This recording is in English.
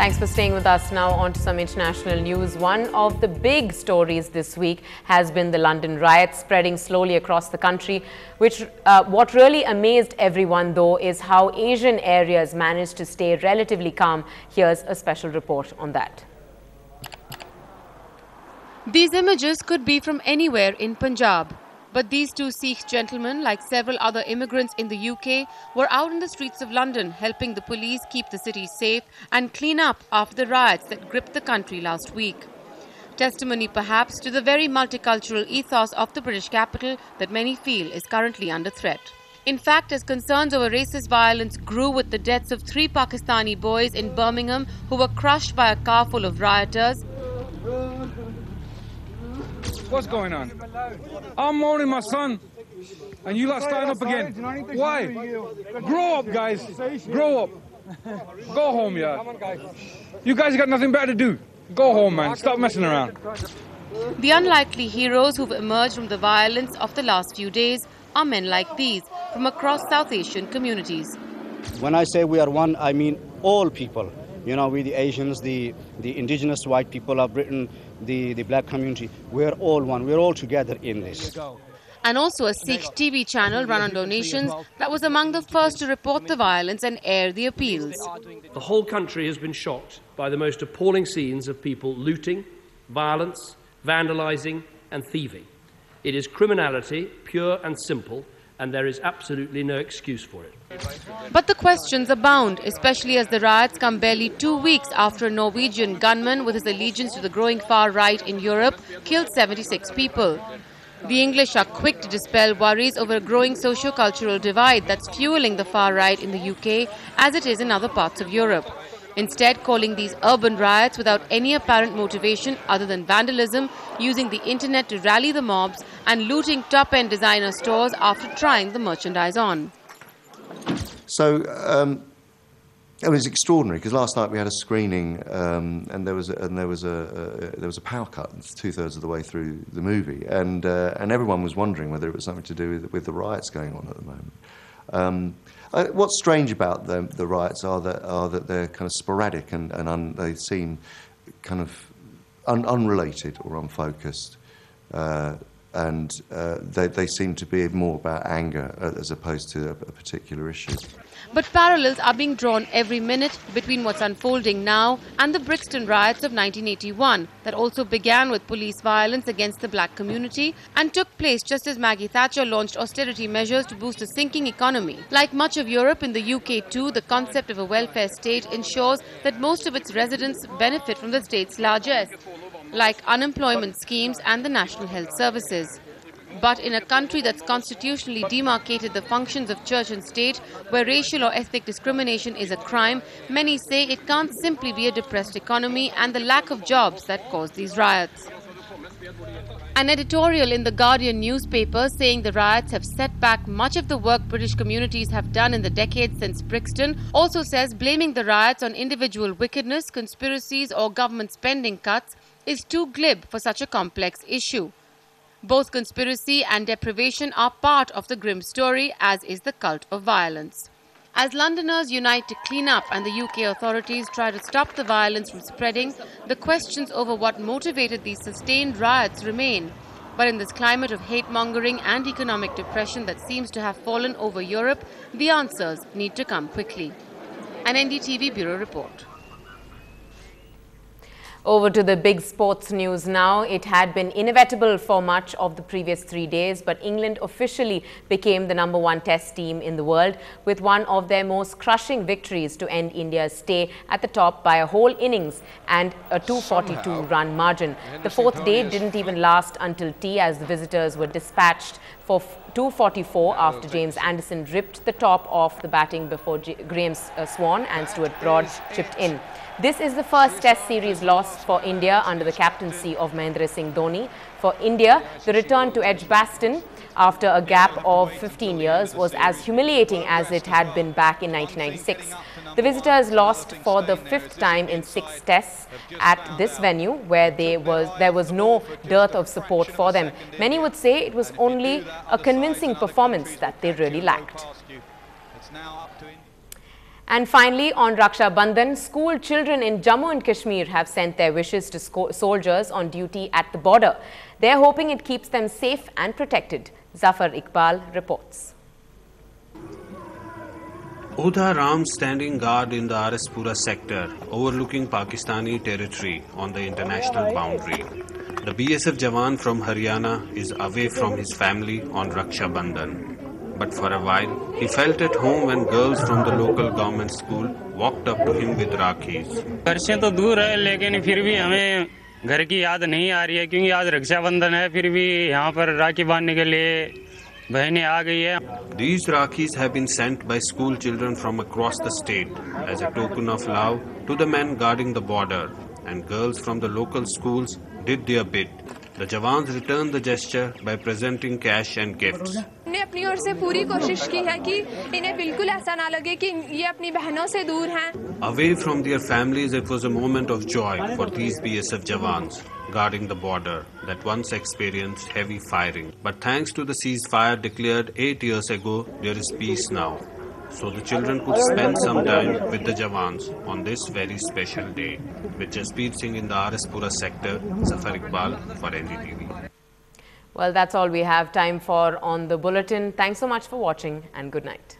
Thanks for staying with us. Now on to some international news. One of the big stories this week has been the London riots spreading slowly across the country. What really amazed everyone, though, is how Asian areas managed to stay relatively calm. Here's a special report on that. These images could be from anywhere in Punjab. But these two Sikh gentlemen, like several other immigrants in the UK, were out in the streets of London helping the police keep the city safe and clean up after the riots that gripped the country last week. Testimony perhaps to the very multicultural ethos of the British capital that many feel is currently under threat. In fact, as concerns over racist violence grew with the deaths of 3 Pakistani boys in Birmingham who were crushed by a car full of rioters, what's going on? I'm mourning my son, and you lot starting up again. Why? Grow up, guys. Grow up. Go home, yeah. You guys got nothing better to do. Go home, man. Stop messing around. The unlikely heroes who've emerged from the violence of the last few days are men like these from across South Asian communities. When I say we are one, I mean all people. You know, we the Asians, the indigenous white people of Britain, the black community, we're all one. We're all together in this. And also a Sikh TV channel run on donations that was among the first to report the violence and air the appeals. The whole country has been shocked by the most appalling scenes of people looting, violence, vandalising and thieving. It is criminality, pure and simple, and there is absolutely no excuse for it. But the questions abound, especially as the riots come barely 2 weeks after a Norwegian gunman with his allegiance to the growing far right in Europe killed 76 people. The English are quick to dispel worries over a growing socio-cultural divide that's fueling the far right in the UK as it is in other parts of Europe. Instead, calling these urban riots without any apparent motivation other than vandalism, using the internet to rally the mobs and looting top-end designer stores after trying the merchandise on. So it was extraordinary because last night we had a screening and there was a power cut 2/3 of the way through the movie, and everyone was wondering whether it was something to do with the riots going on at the moment. What's strange about the riots are that they're kind of sporadic and they seem kind of unrelated or unfocused. And they seem to be more about anger as opposed to a particular issue. But parallels are being drawn every minute between what's unfolding now and the Brixton riots of 1981 that also began with police violence against the black community and took place just as Maggie Thatcher launched austerity measures to boost a sinking economy. Like much of Europe, in the UK too, the concept of a welfare state ensures that most of its residents benefit from the state's largesse, like unemployment schemes and the National Health Services. But in a country that's constitutionally demarcated the functions of church and state, where racial or ethnic discrimination is a crime, many say it can't simply be a depressed economy and the lack of jobs that caused these riots. An editorial in the Guardian newspaper saying the riots have set back much of the work British communities have done in the decades since Brixton also says blaming the riots on individual wickedness, conspiracies or government spending cuts is too glib for such a complex issue. Both conspiracy and deprivation are part of the grim story, as is the cult of violence. As Londoners unite to clean up and the UK authorities try to stop the violence from spreading, the questions over what motivated these sustained riots remain. But in this climate of hate-mongering and economic depression that seems to have fallen over Europe, the answers need to come quickly. An NDTV Bureau report. Over to the big sports news now. It had been inevitable for much of the previous 3 days, but England officially became the #1 test team in the world with one of their most crushing victories to end India's stay at the top by a whole innings and a 242-run margin. The fourth day didn't even last until tea as the visitors were dispatched for 244 after James Anderson ripped the top off the batting before Graham Swan and Stuart Broad chipped in. This is the first Test series loss for India under the captaincy of Mahendra Singh Dhoni. For India, the return to Edgbaston after a gap of 15 years was as humiliating as it had been back in 1996. The visitors lost for the 5th time in 6 tests at this venue where there was no dearth of support for them. Many would say it was only a convincing performance that they really lacked. And finally, on Raksha Bandhan, school children in Jammu and Kashmir have sent their wishes to soldiers on duty at the border. They're hoping it keeps them safe and protected. Zafar Iqbal reports. Odha Ram standing guard in the Araspura sector, overlooking Pakistani territory on the international boundary. The BSF Jawan from Haryana is away from his family on Raksha Bandhan. But for a while, he felt at home when girls from the local government school walked up to him with Rakhis. घर से तो दूर है, लेकिन फिर भी हमें घर की याद नहीं आ रही है, क्योंकि आज रक्षाबंधन है, फिर भी यहाँ पर राखी बांधने के लिए बहनें आ गई है. These Rakhis have been sent by school children from across the state as a token of love to the men guarding the border, and girls from the local schools did their bit. The Jawans returned the gesture by presenting cash and gifts. हमने अपनी ओर से पूरी कोशिश की है कि इन्हें बिल्कुल ऐसा ना लगे कि ये अपनी बहनों से दूर हैं. Away from their families, it was a moment of joy for these BSF Jawans guarding the border that once experienced heavy firing. But thanks to the ceasefire declared 8 years ago, there is peace now. So the children could spend some time with the Jawans on this very special day. With Jaspreet Singh in the Araspura sector, Zafar Iqbal for NDTV. Well, that's all we have time for on the bulletin. Thanks so much for watching and good night.